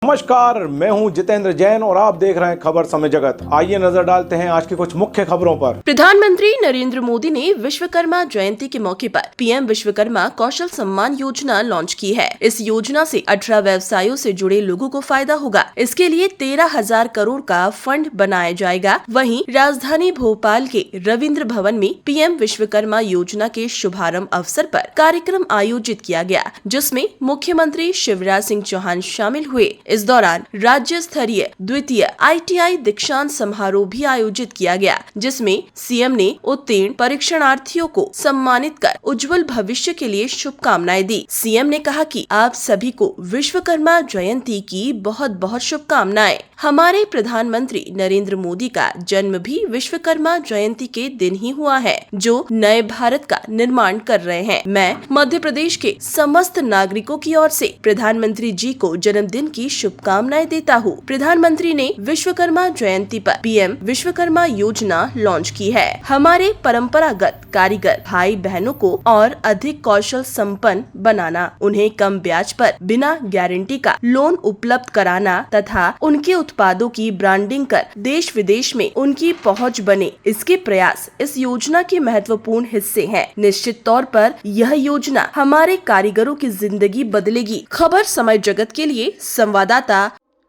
नमस्कार, मैं हूं जितेंद्र जैन और आप देख रहे हैं खबर समय जगत। आइए नजर डालते हैं आज की कुछ मुख्य खबरों पर। प्रधानमंत्री नरेंद्र मोदी ने विश्वकर्मा जयंती के मौके पर पीएम विश्वकर्मा कौशल सम्मान योजना लॉन्च की है। इस योजना से 18 व्यवसायों से जुड़े लोगों को फायदा होगा। इसके लिए 13,000 करोड़ का फंड बनाया जाएगा। वहीं राजधानी भोपाल के रविंद्र भवन में पीएम विश्वकर्मा योजना के शुभारंभ अवसर पर कार्यक्रम आयोजित किया गया, जिसमें मुख्यमंत्री शिवराज सिंह चौहान शामिल हुए। इस दौरान राज्य स्तरीय द्वितीय ITI दीक्षांत समारोह भी आयोजित किया गया, जिसमें सीएम ने उत्तीर्ण परीक्षार्थियों को सम्मानित कर उज्जवल भविष्य के लिए शुभकामनाएं दी। सीएम ने कहा कि आप सभी को विश्वकर्मा जयंती की बहुत बहुत शुभकामनाएं। हमारे प्रधानमंत्री नरेंद्र मोदी का जन्म भी विश्वकर्मा जयंती के दिन ही हुआ है, जो नए भारत का निर्माण कर रहे हैं। मैं मध्य प्रदेश के समस्त नागरिकों की ओर से प्रधानमंत्री जी को जन्मदिन की शुभकामनाएं देता हूँ। प्रधानमंत्री ने विश्वकर्मा जयंती पर पीएम विश्वकर्मा योजना लॉन्च की है। हमारे परंपरागत कारीगर भाई बहनों को और अधिक कौशल संपन्न बनाना, उन्हें कम ब्याज पर बिना गारंटी का लोन उपलब्ध कराना तथा उनके उत्पादों की ब्रांडिंग कर देश विदेश में उनकी पहुंच बने, इसके प्रयास इस योजना के महत्वपूर्ण हिस्से हैं। निश्चित तौर पर यह योजना हमारे कारीगरों की जिंदगी बदलेगी। खबर समय जगत के लिए संवाददाता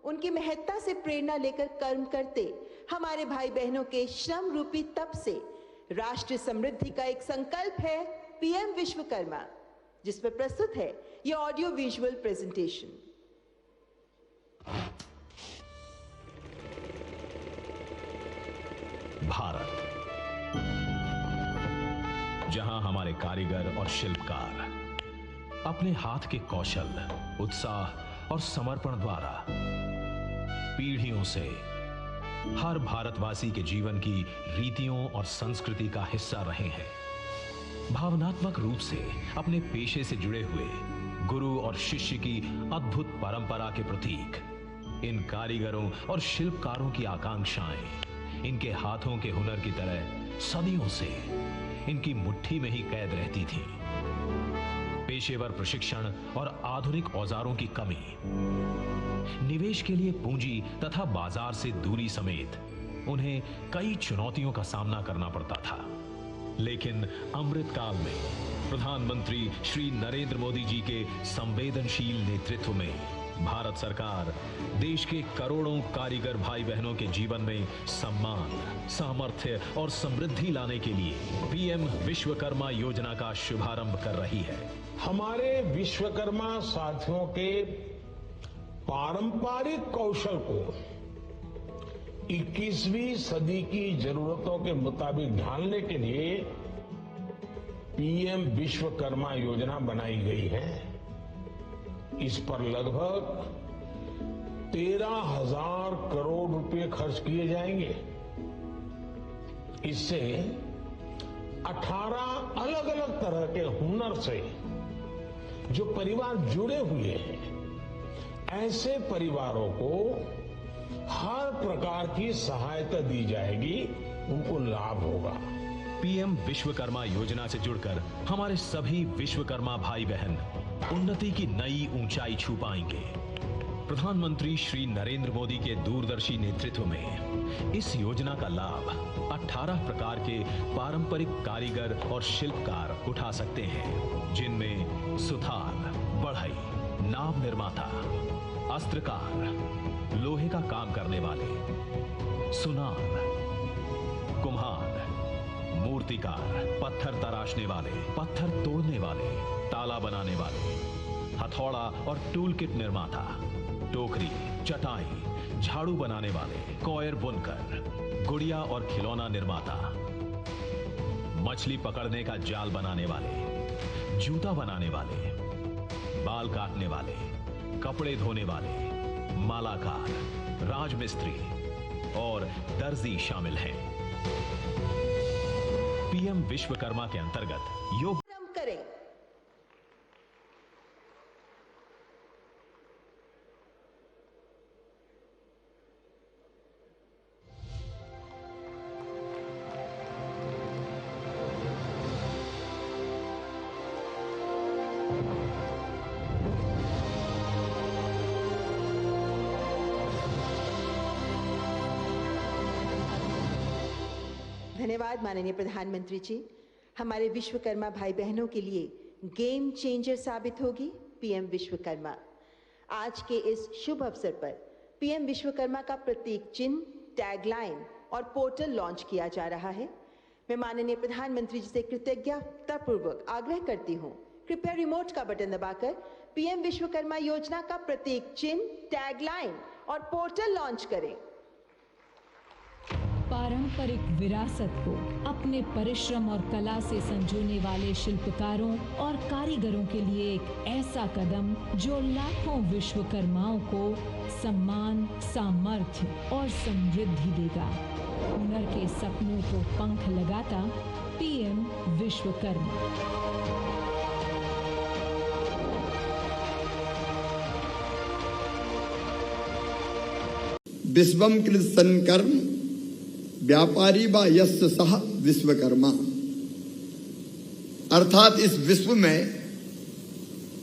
उनकी महत्ता से प्रेरणा लेकर कर्म करते हमारे भाई बहनों के श्रम रूपी तप से राष्ट्र समृद्धि का एक संकल्प है पीएम विश्वकर्मा, जिसमें प्रस्तुत है ये ऑडियो विजुअल प्रेजेंटेशन। भारत, जहां हमारे कारीगर और शिल्पकार अपने हाथ के कौशल, उत्साह और समर्पण द्वारा पीढ़ियों से हर भारतवासी के जीवन की रीतियों और संस्कृति का हिस्सा रहे हैं। भावनात्मक रूप से अपने पेशे से जुड़े हुए गुरु और शिष्य की अद्भुत परंपरा के प्रतीक इन कारीगरों और शिल्पकारों की आकांक्षाएं इनके हाथों के हुनर की तरह सदियों से इनकी मुट्ठी में ही कैद रहती थी। पेशेवर प्रशिक्षण और आधुनिक औजारों की कमी, निवेश के लिए पूंजी तथा बाजार से दूरी समेत उन्हें कई चुनौतियों का सामना करना पड़ता था। लेकिन अमृतकाल में प्रधानमंत्री श्री नरेंद्र मोदी जी के संवेदनशील नेतृत्व में भारत सरकार देश के करोड़ों कारीगर भाई बहनों के जीवन में सम्मान, सामर्थ्य और समृद्धि लाने के लिए पीएम विश्वकर्मा योजना का शुभारंभ कर रही है। हमारे विश्वकर्मा साथियों के पारंपरिक कौशल को 21वीं सदी की जरूरतों के मुताबिक ढालने के लिए पीएम विश्वकर्मा योजना बनाई गई है। इस पर लगभग 13,000 करोड़ रुपए खर्च किए जाएंगे। इससे 18 अलग अलग तरह के हुनर से जो परिवार जुड़े हुए हैं, ऐसे परिवारों को हर प्रकार की सहायता दी जाएगी, उनको लाभ होगा। पीएम विश्वकर्मा योजना से जुड़कर हमारे सभी विश्वकर्मा भाई बहन उन्नति की नई ऊंचाई छू पाएंगे। प्रधानमंत्री श्री नरेंद्र मोदी के दूरदर्शी नेतृत्व में इस योजना का लाभ 18 प्रकार के पारंपरिक कारीगर और शिल्पकार उठा सकते हैं, जिनमें सुथार, बढ़ई, नाव निर्माता, अस्त्रकार, लोहे का काम करने वाले, सुनार, कुम्हार, मूर्तिकार, पत्थर तराशने वाले, पत्थर तोड़ने वाले, ताला बनाने वाले, हथौड़ा और टूल किट निर्माता, टोकरी, चटाई, झाड़ू बनाने वाले, कॉयर बुनकर, गुड़िया और खिलौना निर्माता, मछली पकड़ने का जाल बनाने वाले, जूता बनाने वाले, बाल काटने वाले, कपड़े धोने वाले, मालाकार, राजमिस्त्री और दर्जी शामिल हैं। पीएम विश्वकर्मा के अंतर्गत योग करें। धन्यवाद माननीय प्रधानमंत्री जी। हमारे विश्वकर्मा भाई बहनों के लिए गेम चेंजर साबित होगी पीएम विश्वकर्मा। आज के इस शुभ अवसर पर पीएम विश्वकर्मा का प्रतीक चिन्ह, टैगलाइन और पोर्टल लॉन्च किया जा रहा है। मैं माननीय प्रधानमंत्री जी से कृतज्ञतापूर्वक आग्रह करती हूं, कृपया रिमोट का बटन दबाकर पीएम विश्वकर्मा योजना का प्रतीक चिन्ह, टैगलाइन और पोर्टल लॉन्च करें। पारंपरिक विरासत को अपने परिश्रम और कला से संजोने वाले शिल्पकारों और कारीगरों के लिए एक ऐसा कदम जो लाखों विश्वकर्माओं को सम्मान, सामर्थ्य और समृद्धि देगा। हुनर के सपनों को पंख लगाता पीएम विश्वकर्मा। विश्वम कृत संकर्म व्यापारी बा यस्य सह विश्वकर्मा। अर्थात इस विश्व में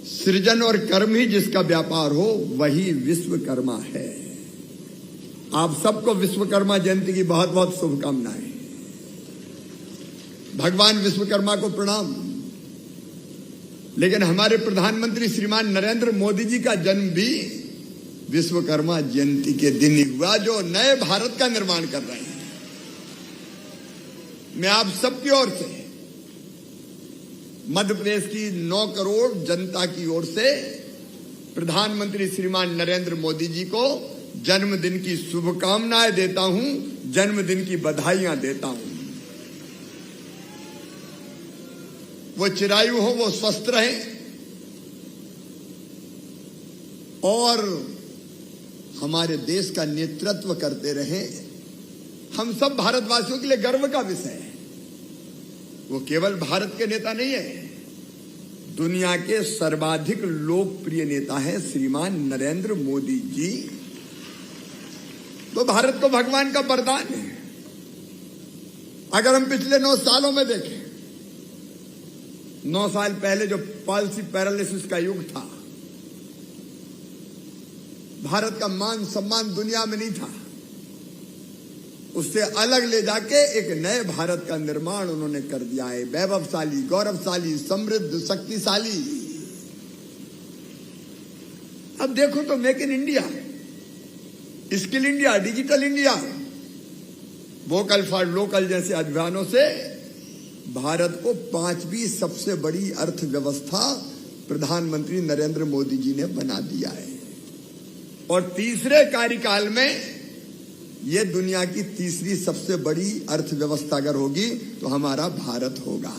सृजन और कर्म ही जिसका व्यापार हो वही विश्वकर्मा है। आप सबको विश्वकर्मा जयंती की बहुत बहुत शुभकामनाएं। भगवान विश्वकर्मा को प्रणाम। लेकिन हमारे प्रधानमंत्री श्रीमान नरेंद्र मोदी जी का जन्म भी विश्वकर्मा जयंती के दिन ही हुआ, जो नए भारत का निर्माण कर रहे हैं। मैं आप सबकी ओर से, मध्य प्रदेश की 9 करोड़ जनता की ओर से प्रधानमंत्री श्रीमान नरेंद्र मोदी जी को जन्मदिन की शुभकामनाएं देता हूं, जन्मदिन की बधाइयां देता हूं। वो चिरायु हो, वो स्वस्थ रहे और हमारे देश का नेतृत्व करते रहे। हम सब भारतवासियों के लिए गर्व का विषय है। वो केवल भारत के नेता नहीं है, दुनिया के सर्वाधिक लोकप्रिय नेता हैं श्रीमान नरेंद्र मोदी जी। तो भारत को भगवान का वरदान है। अगर हम पिछले 9 सालों में देखें, 9 साल पहले जो पॉलिसी पैरालिसिस का युग था, भारत का मान सम्मान दुनिया में नहीं था। उससे अलग ले जाके एक नए भारत का निर्माण उन्होंने कर दिया है। वैभवशाली, गौरवशाली, समृद्ध, शक्तिशाली। अब देखो तो make in India, skill India, digital India, vocal for local जैसे अभियानों से भारत को 5वीं सबसे बड़ी अर्थव्यवस्था प्रधानमंत्री नरेंद्र मोदी जी ने बना दिया है। और तीसरे कार्यकाल में यह दुनिया की तीसरी सबसे बड़ी अर्थव्यवस्था अगर होगी तो हमारा भारत होगा,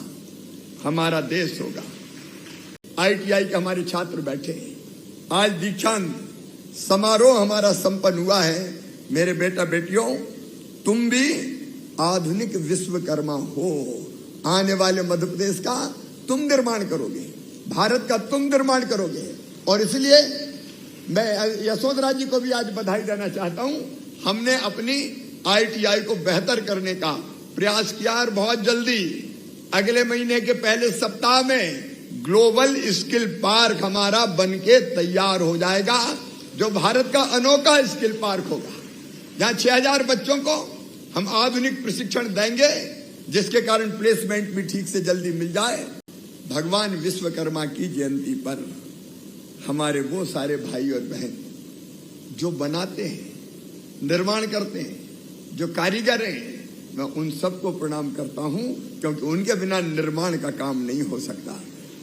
हमारा देश होगा। आईटीआई के हमारे छात्र बैठे हैं। आज दीक्षांत समारोह हमारा संपन्न हुआ है। मेरे बेटा बेटियों, तुम भी आधुनिक विश्वकर्मा हो। आने वाले मध्य प्रदेश का तुम निर्माण करोगे, भारत का तुम निर्माण करोगे। और इसलिए मैं यशोधरा जी को भी आज बधाई देना चाहता हूं। हमने अपनी आईटीआई को बेहतर करने का प्रयास किया और बहुत जल्दी अगले महीने के पहले सप्ताह में ग्लोबल स्किल पार्क हमारा बनके तैयार हो जाएगा, जो भारत का अनोखा स्किल पार्क होगा, जहां 6000 बच्चों को हम आधुनिक प्रशिक्षण देंगे, जिसके कारण प्लेसमेंट भी ठीक से जल्दी मिल जाए। भगवान विश्वकर्मा की जयंती पर हमारे वो सारे भाई और बहन जो बनाते हैं, निर्माण करते हैं, जो कारीगर हैं, मैं उन सबको प्रणाम करता हूं, क्योंकि उनके बिना निर्माण का काम नहीं हो सकता।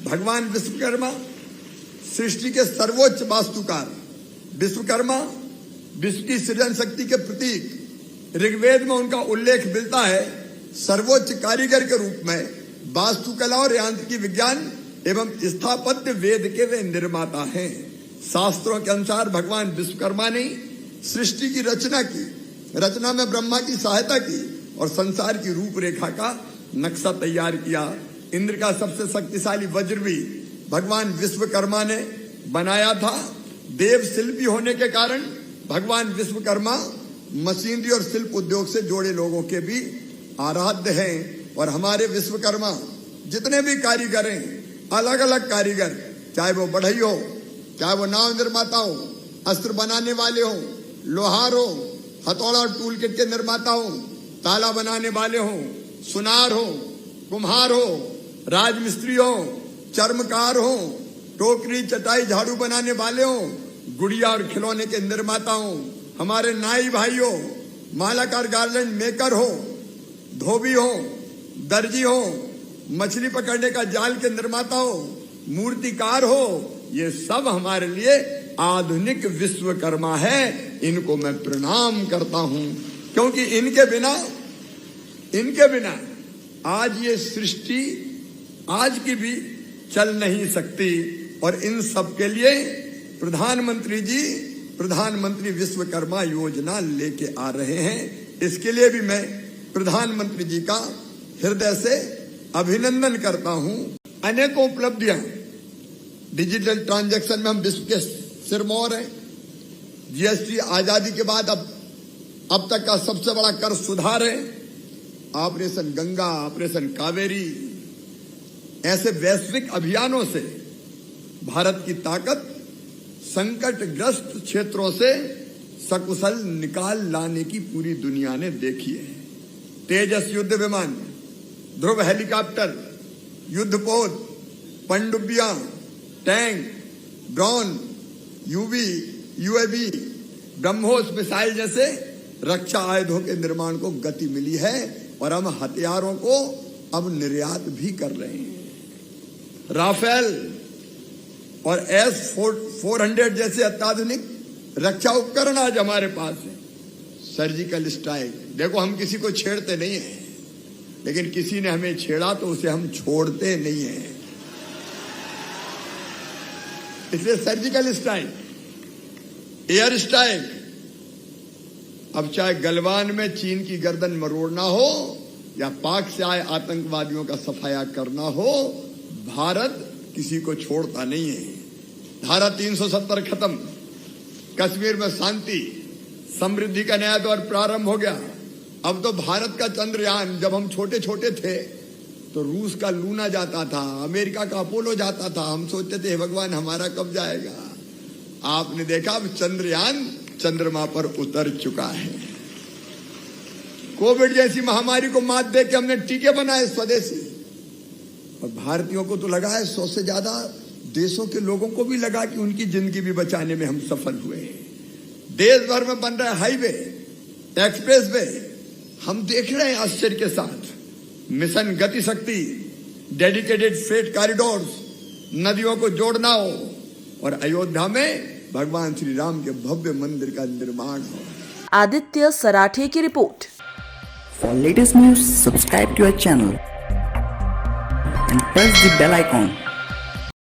भगवान विश्वकर्मा सृष्टि के सर्वोच्च वास्तुकार। विश्वकर्मा विश्व की सृजन शक्ति के प्रतीक। ऋग्वेद में उनका उल्लेख मिलता है सर्वोच्च कारीगर के रूप में। वास्तुकला और यांत्रिकी विज्ञान एवं स्थापत्य वेद के वे निर्माता हैं। शास्त्रों के अनुसार भगवान विश्वकर्मा ने सृष्टि की रचना की, रचना में ब्रह्मा की सहायता की और संसार की रूपरेखा का नक्शा तैयार किया। इंद्र का सबसे शक्तिशाली वज्र भी भगवान विश्वकर्मा ने बनाया था। देव शिल्पी होने के कारण भगवान विश्वकर्मा मशीनरी और शिल्प उद्योग से जुड़े लोगों के भी आराध्य हैं। और हमारे विश्वकर्मा जितने भी कारीगर हैं, अलग अलग कारीगर, चाहे वो बढ़ई हो, चाहे वो नाव निर्माता हो, अस्त्र बनाने वाले हो, लोहार हो, हथौड़ा और टूल किट के निर्माता हो, ताला बनाने वाले हो, सुनार हो, कुम्हार हो, राजमिस्त्री हो, चर्मकार हो, टोकरी चटाई झाड़ू बनाने वाले हो, गुड़िया और खिलौने के निर्माता हो, हमारे नाई भाई हो, मालाकार गार्लैंड मेकर हो, धोबी हो, दर्जी हो, मछली पकड़ने का जाल के निर्माता हो, मूर्तिकार हो, ये सब हमारे लिए आधुनिक विश्वकर्मा है। इनको मैं प्रणाम करता हूं, क्योंकि इनके बिना आज ये सृष्टि आज की भी चल नहीं सकती। और इन सब के लिए प्रधानमंत्री जी प्रधानमंत्री विश्वकर्मा योजना लेके आ रहे हैं। इसके लिए भी मैं प्रधानमंत्री जी का हृदय से अभिनंदन करता हूं। अनेकों उपलब्धियां, डिजिटल ट्रांजैक्शन में हम विश्व के सिरमौर हैं। जीएसटी आजादी के बाद अब तक का सबसे बड़ा कर सुधार है। ऑपरेशन गंगा, ऑपरेशन कावेरी, ऐसे वैश्विक अभियानों से भारत की ताकत संकटग्रस्त क्षेत्रों से सकुशल निकाल लाने की पूरी दुनिया ने देखी है। तेजस युद्ध विमान, ध्रुव हेलीकॉप्टर, युद्धपोत, पनडुब्बियां, tank, drone, UAV, BrahMos missile जैसे रक्षा आयुधों के निर्माण को गति मिली है और हम हथियारों को अब निर्यात भी कर रहे हैं। राफेल और S-400 जैसे अत्याधुनिक रक्षा उपकरण आज हमारे पास है। सर्जिकल स्ट्राइक, देखो हम किसी को छेड़ते नहीं हैं, लेकिन किसी ने हमें छेड़ा तो उसे हम छोड़ते नहीं हैं। इसलिए सर्जिकल स्ट्राइक, एयर स्ट्राइक, अब चाहे गलवान में चीन की गर्दन मरोड़ना हो या पाक से आए आतंकवादियों का सफाया करना हो, भारत किसी को छोड़ता नहीं है। धारा 370 खत्म, कश्मीर में शांति समृद्धि का नया दौर प्रारंभ हो गया। अब तो भारत का चंद्रयान, जब हम छोटे छोटे थे तो रूस का लूना जाता था, अमेरिका का अपोलो जाता था, हम सोचते थे हे भगवान हमारा कब जाएगा। आपने देखा अब चंद्रयान चंद्रमा पर उतर चुका है। कोविड जैसी महामारी को मात दे के हमने टीके बनाए स्वदेशी, और भारतीयों को तो लगा है 100 से ज्यादा देशों के लोगों को भी लगा कि उनकी जिंदगी भी बचाने में हम सफल हुए। देश भर में बन रहा है हाईवे, एक्सप्रेस वे, हम देख रहे हैं आश्चर्य के साथ। मिशन गति शक्ति, डेडिकेटेड फ्रेट कॉरिडोर्स, नदियों को जोड़ना हो, और अयोध्या में भगवान श्री राम के भव्य मंदिर का निर्माण हो। आदित्य सराठे की report. For latest news, subscribe to our channel and press the bell icon.